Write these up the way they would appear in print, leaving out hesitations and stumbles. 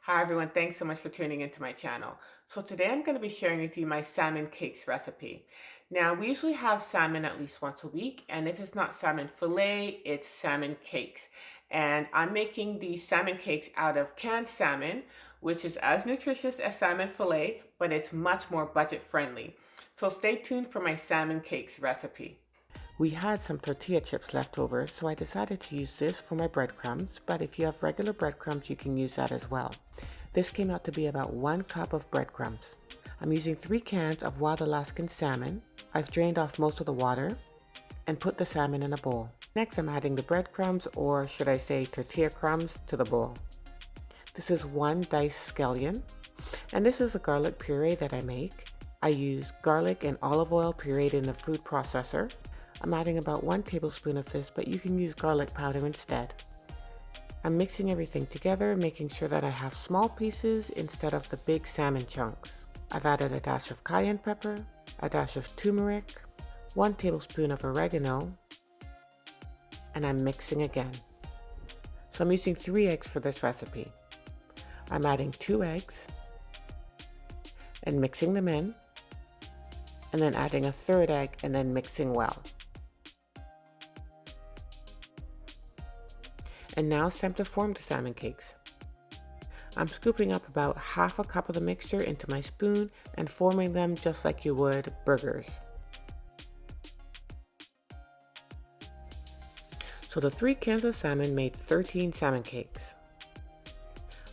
Hi everyone, thanks so much for tuning into my channel. So today I'm going to be sharing with you my salmon cakes recipe. Now we usually have salmon at least once a week, and if it's not salmon fillet, it's salmon cakes. And I'm making these salmon cakes out of canned salmon, which is as nutritious as salmon fillet, but it's much more budget friendly. So stay tuned for my salmon cakes recipe. We had some tortilla chips left over, so I decided to use this for my breadcrumbs, but if you have regular breadcrumbs, you can use that as well. This came out to be about 1 cup of breadcrumbs. I'm using 3 cans of wild Alaskan salmon. I've drained off most of the water and put the salmon in a bowl. Next, I'm adding the breadcrumbs, or should I say tortilla crumbs, to the bowl. This is 1 diced scallion, and this is a garlic puree that I make. I use garlic and olive oil pureed in a food processor. I'm adding about 1 tablespoon of this, but you can use garlic powder instead. I'm mixing everything together, making sure that I have small pieces instead of the big salmon chunks. I've added a dash of cayenne pepper, a dash of turmeric, 1 tablespoon of oregano, and I'm mixing again. So I'm using 3 eggs for this recipe. I'm adding 2 eggs and mixing them in, and then adding a 3rd egg and then mixing well. And now it's time to form the salmon cakes. I'm scooping up about half a cup of the mixture into my spoon and forming them just like you would burgers. So the 3 cans of salmon made 13 salmon cakes.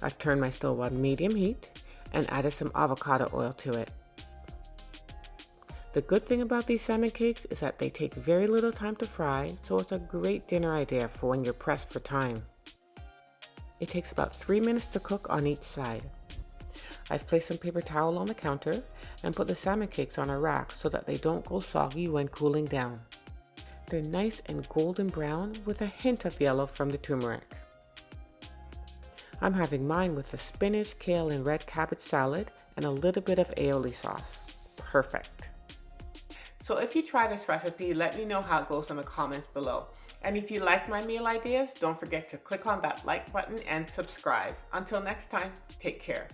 I've turned my stove on medium heat and added some avocado oil to it. The good thing about these salmon cakes is that they take very little time to fry, so it's a great dinner idea for when you're pressed for time. It takes about 3 minutes to cook on each side. I've placed some paper towel on the counter and put the salmon cakes on a rack so that they don't go soggy when cooling down. They're nice and golden brown with a hint of yellow from the turmeric. I'm having mine with the spinach, kale, and red cabbage salad and a little bit of aioli sauce. Perfect. So if you try this recipe, let me know how it goes in the comments below. And if you like my meal ideas, don't forget to click on that like button and subscribe. Until next time, take care.